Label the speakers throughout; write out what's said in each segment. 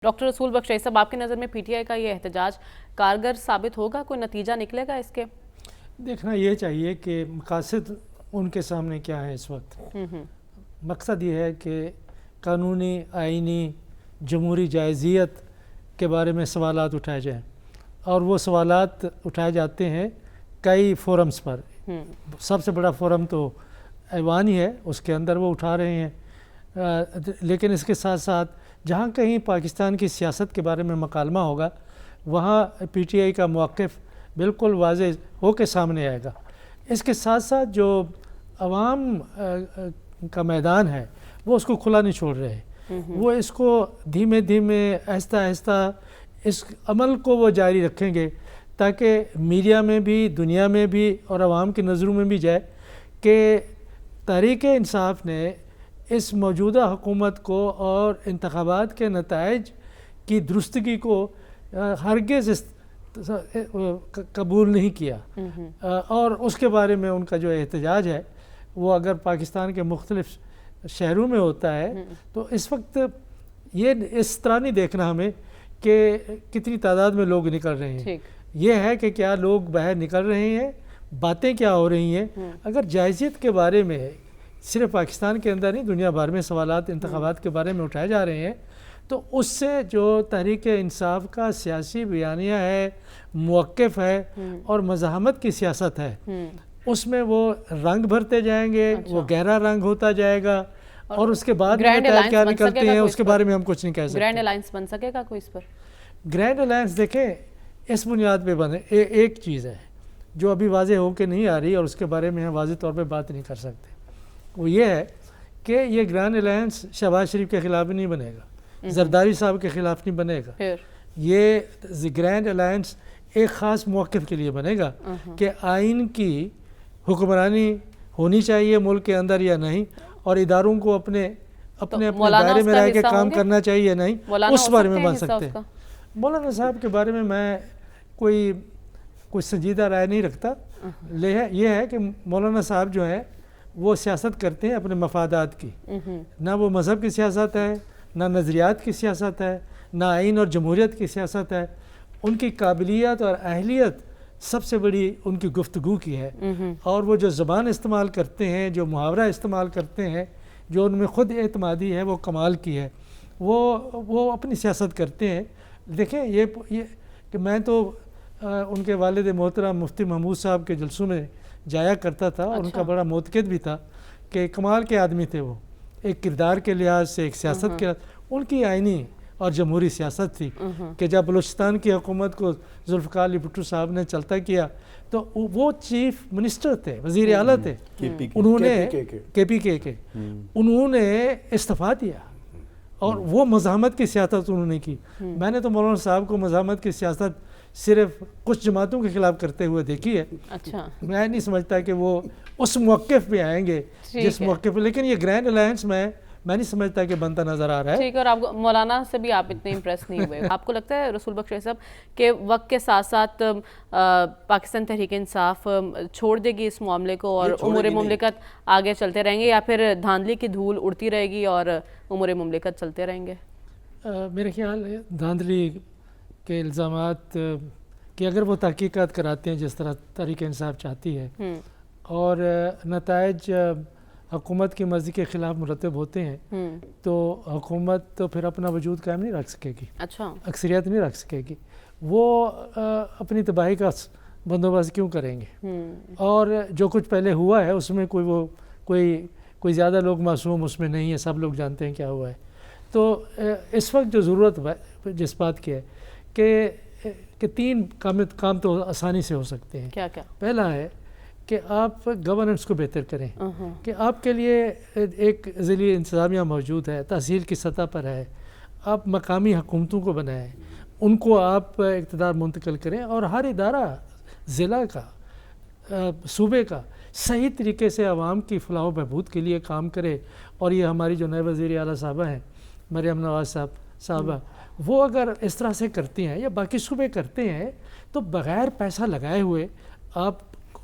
Speaker 1: Doctor رسول بخش صاحب، آپ کی نظر میں پی ٹی آئی کا یہ احتجاج کارگر ثابت ہوگا؟ کوئی نتیجہ نکلے گا اس کے؟
Speaker 2: دیکھنا یہ چاہیے کہ مقاصد ان کے سامنے کیا ہے اس وقت۔ مقصد یہ ہے کہ قانونی، آئینی، جمہوری جائزیت کے بارے میں سوالات اٹھائے جائیں، اور وہ سوالات اٹھائے جاتے ہیں کئی فورمز پر۔ سب سے بڑا فورم تو ایوان ہی ہے، اس کے اندر وہ اٹھا رہے ہیں، لیکن اس کے ساتھ ساتھ جہاں کہیں پاکستان کی سیاست کے بارے میں مکالمہ ہوگا، وہاں پی ٹی آئی کا موقف بالکل واضح ہو کے سامنے آئے گا۔ اس کے ساتھ ساتھ جو عوام کا میدان ہے وہ اس کو کھلا نہیں چھوڑ رہے، وہ اس کو دھیمے دھیمے آہستہ آہستہ اس عمل کو وہ جاری رکھیں گے، تاکہ میڈیا میں بھی، دنیا میں بھی اور عوام کی نظروں میں بھی جائے کہ تحریک انصاف نے اس موجودہ حکومت کو اور انتخابات کے نتائج کی درستگی کو ہرگز قبول نہیں کیا، اور اس کے بارے میں ان کا جو احتجاج ہے وہ اگر پاکستان کے مختلف شہروں میں ہوتا ہے تو اس وقت یہ اس طرح نہیں دیکھنا ہمیں کہ کتنی تعداد میں لوگ نکل رہے ہیں، یہ ہے کہ کیا لوگ باہر نکل رہے ہیں، باتیں کیا ہو رہی ہیں۔ اگر جائزیت کے بارے میں صرف پاکستان کے اندر نہیں، دنیا بھر میں سوالات انتخابات کے بارے میں اٹھائے جا رہے ہیں، تو اس سے جو تحریک انصاف کا سیاسی بیانیہ ہے، موقف ہے اور مزاحمت کی سیاست ہے، اس میں وہ رنگ بھرتے جائیں گے، وہ گہرا رنگ ہوتا جائے گا، اور اس کے بعد نتائج کیا نکلتے ہیں اس کے بارے میں ہم کچھ نہیں کہہ سکتے۔
Speaker 1: گرینڈ الائنس بن سکے گا کوئی اس پر؟
Speaker 2: گرینڈ الائنس دیکھیں اس بنیاد پہ بنے، ایک چیز ہے جو ابھی واضح ہو کے نہیں آ رہی اور اس کے بارے میں ہم واضح طور پہ بات نہیں کر سکتے، وہ یہ ہے کہ یہ گرینڈ الائنس شہباز شریف کے خلاف نہیں بنے گا، زرداری صاحب کے خلاف نہیں بنے گا، یہ گرینڈ الائنس ایک خاص موقف کے لیے بنے گا کہ آئین کی حکمرانی ہونی چاہیے ملک کے اندر یا نہیں، اور اداروں کو اپنے دائرے میں رہ کے کام کرنا چاہیے یا نہیں، اس بارے میں بن سکتے ہیں۔ مولانا صاحب کے بارے میں میں کوئی سنجیدہ رائے نہیں رکھتا، یہ ہے کہ مولانا صاحب جو ہیں وہ سیاست کرتے ہیں اپنے مفادات کی، نہ وہ مذہب کی سیاست ہے، نہ نظریات کی سیاست ہے، نہ آئین اور جمہوریت کی سیاست ہے۔ ان کی قابلیت اور اہلیت سب سے بڑی ان کی گفتگو کی ہے، اور وہ جو زبان استعمال کرتے ہیں، جو محاورہ استعمال کرتے ہیں، جو ان میں خود اعتمادی ہے، وہ کمال کی ہے، وہ اپنی سیاست کرتے ہیں۔ دیکھیں یہ کہ میں تو ان کے والد محترم مفتی محمود صاحب کے جلسوں میں جایا کرتا تھا، اور ان کا بڑا معتقد بھی تھا کہ کمال کے آدمی تھے، وہ ایک کردار کے لحاظ سے، ایک سیاست کے لحاظ، ان کی آئینی اور جمہوری سیاست تھی کہ جب بلوچستان کی حکومت کو ذوالفقار علی بھٹو صاحب نے چلتا کیا تو وہ چیف منسٹر تھے، وزیر اعلیٰ تھے، انہوں نے کے پی کے انہوں نے استعفیٰ دیا، اور وہ مزاحمت کی سیاست انہوں نے کی۔ میں نے تو مولانا صاحب کو مزاحمت کی سیاست صرف کچھ جماعتوں کے خلاف کرتے ہوئے دیکھی ہے، میں نہیں سمجھتا کہ وہ اس موقف پہ آئیں گے جس موقف پہ، لیکن یہ گرینڈ الائنس میں نہیں سمجھتا کہ بنتا نظر آ رہا ہے۔
Speaker 1: ٹھیک ہے، اور آپ مولانا سے بھی آپ اتنے امپریس نہیں ہوئے، آپ کو لگتا ہے رسول بخش صاحب کہ وقت کے ساتھ ساتھ پاکستان تحریک انصاف چھوڑ دے گی اس معاملے کو اور امور مملکت آگے چلتے رہیں گے، یا پھر دھاندلی کی دھول اڑتی رہے گی اور امور مملکت چلتے رہیں گے؟
Speaker 2: میرے خیال ہے دھاندلی کے الزامات کہ اگر وہ تحقیقات کراتے ہیں جس طرح تحریک انصاف چاہتی ہے، اور نتائج حکومت کی مرضی کے خلاف مرتب ہوتے ہیں، تو حکومت تو پھر اپنا وجود قائم نہیں رکھ سکے گی، اکثریت نہیں رکھ سکے گی، وہ اپنی تباہی کا بندوبست کیوں کریں گے؟ اور جو کچھ پہلے ہوا ہے اس میں کوئی زیادہ لوگ معصوم اس میں نہیں ہے، سب لوگ جانتے ہیں کیا ہوا ہے۔ تو اس وقت جو ضرورت جس بات کی ہے کہ تین کام تو آسانی سے ہو سکتے ہیں۔
Speaker 1: کیا؟
Speaker 2: پہلا ہے کہ آپ گورننس کو بہتر کریں، کہ آپ کے لیے ایک ضلعی انتظامیہ موجود ہے، تحصیل کی سطح پر ہے، آپ مقامی حکومتوں کو بنائیں، ان کو آپ اقتدار منتقل کریں، اور ہر ادارہ ضلع کا، صوبے کا صحیح طریقے سے عوام کی فلاح و بہبود کے لیے کام کرے۔ اور یہ ہماری جو نائب وزیر اعلیٰ صاحبہ ہیں مریم نواز صاحبہ، وہ اگر اس طرح سے کرتی ہیں یا باقی صوبے کرتے ہیں، تو بغیر پیسہ لگائے ہوئے آپ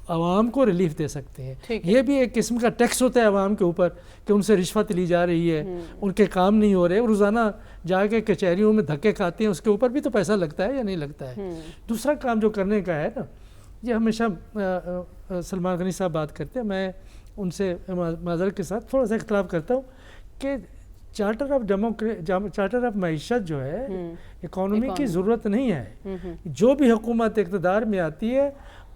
Speaker 2: عوام کو ریلیف دے سکتے ہیں.
Speaker 1: ٹھیک ہے.
Speaker 2: یہ بھی ایک قسم کا ٹیکس ہوتا ہے عوام کے اوپر کہ ان سے رشوت لی جا رہی ہے, ان کے کام نہیں ہو رہے, روزانہ جا کے کچہریوں میں دھکے کھاتے ہیں, اس کے اوپر بھی تو پیسہ لگتا ہے یا نہیں لگتا ہے. دوسرا کام جو کرنے کا ہے نا, یہ ہمیشہ سلمان غنی صاحب بات کرتے ہیں, میں ان سے معذرت کے ساتھ تھوڑا سا اختلاف کرتا ہوں کہ چارٹر آف معیشت جو ہے اکانومی کی ضرورت نہیں ہے. جو بھی حکومت اقتدار میں آتی ہے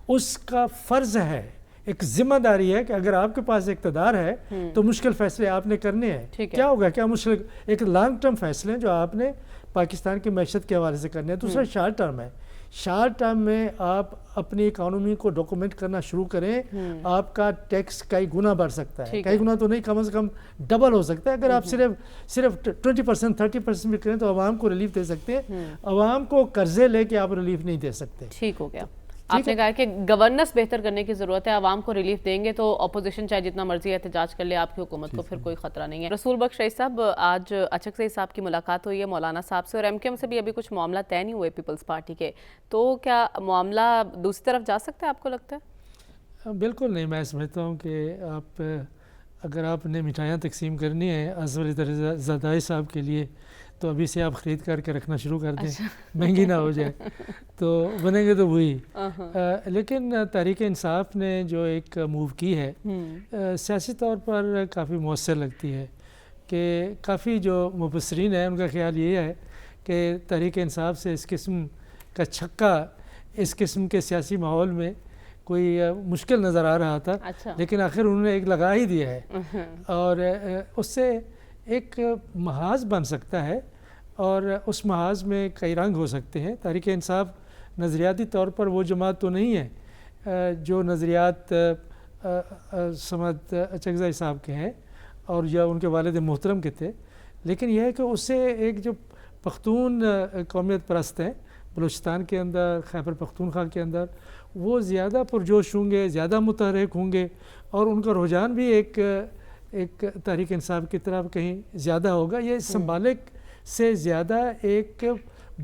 Speaker 2: اس کا فرض ہے, ایک ذمہ داری ہے کہ اگر آپ کے پاس اقتدار ہے تو مشکل فیصلے آپ نے کرنے ہیں. کیا ہوگا, کیا مشکل, ایک لانگ ٹرم فیصلے جو آپ نے پاکستان کی معیشت کے حوالے سے کرنے ہیں. دوسرا شارٹ ٹرم ہے. شارٹ ٹرم میں آپ اپنی اکانومی کو ڈاکومنٹ کرنا شروع کریں, آپ کا ٹیکس کئی گنا بڑھ سکتا ہے, کئی گنا تو نہیں, کم از کم ڈبل ہو سکتا ہے. اگر آپ صرف 20% 30% بھی کریں تو عوام کو ریلیف دے سکتے ہیں. عوام کو قرضے لے کے آپ ریلیف نہیں دے سکتے.
Speaker 1: ٹھیک ہو گیا. آپ نے کہا کہ گورننس بہتر کرنے کی ضرورت ہے, عوام کو ریلیف دیں گے تو اپوزیشن چاہے جتنا مرضی احتجاج کر لے, آپ کی حکومت کو پھر کوئی خطرہ نہیں ہے. رسول بخش رئیس صاحب, آج اچکزئی صاحب کی ملاقات ہوئی ہے مولانا صاحب سے, اور ایم کیو ایم سے بھی ابھی کچھ معاملہ طے نہیں ہوئے پیپلز پارٹی کے, تو کیا معاملہ دوسری طرف جا سکتا ہے آپ کو لگتا ہے؟
Speaker 2: بالکل نہیں. میں سمجھتا ہوں کہ اگر آپ نے مٹھائیاں تقسیم کرنی ہے اسد زرداری صاحب کے لیے تو ابھی سے آپ خرید کر کے رکھنا شروع کر دیں, مہنگی نہ ہو جائے, تو بنیں گے تو وہی. لیکن تحریک انصاف نے جو ایک موو کی ہے سیاسی طور پر کافی مؤثر لگتی ہے, کہ کافی جو مبصرین ہیں ان کا خیال یہ ہے کہ تحریک انصاف سے اس قسم کا چھکا اس قسم کے سیاسی ماحول میں کوئی مشکل نظر آ رہا تھا, لیکن آخر انہوں نے ایک لگا ہی دیا ہے, اور اس سے ایک محاذ بن سکتا ہے, اور اس محاذ میں کئی رنگ ہو سکتے ہیں. تحریک انصاف نظریاتی طور پر وہ جماعت تو نہیں ہے جو نظریات سمد اچکزئی صاحب کے ہیں اور یا ان کے والد محترم کے تھے, لیکن یہ ہے کہ اس سے ایک جو پختون قومیت پرست ہیں بلوچستان کے اندر, خیبر پختونخوا کے اندر, وہ زیادہ پرجوش ہوں گے, زیادہ متحرک ہوں گے, اور ان کا رجحان بھی ایک تحریک انصاف کی طرف کہیں زیادہ ہوگا. یہ سمبالک سے زیادہ ایک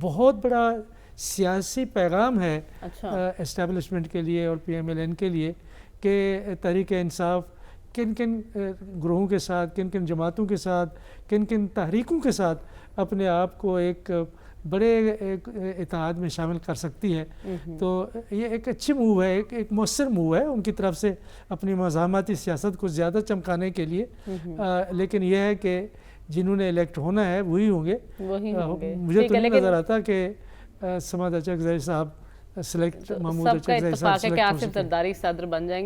Speaker 2: بہت بڑا سیاسی پیغام ہے اسٹیبلشمنٹ کے لیے اور پی ایم ایل این کے لیے, کہ تحریک انصاف کن کن گروہوں کے ساتھ, کن کن جماعتوں کے ساتھ, کن کن تحریکوں کے ساتھ اپنے آپ کو ایک بڑے اتحاد میں شامل کر سکتی ہے. تو یہ ایک اچھی موو ہے, ایک مؤثر موو ہے ان کی طرف سے اپنی مزاحمتی سیاست کو زیادہ چمکانے کے لیے. لیکن یہ ہے کہ جنہوں نے الیکٹ ہونا ہے وہی ہوں گے. مجھے تو نہیں نظر آتا کہ سمد اچکزئی صاحب سلیکٹ, محمود اچکزئی صاحب
Speaker 1: سب کا اتفاق ہے کہ آصف زرداری صدر بن جائیں گے.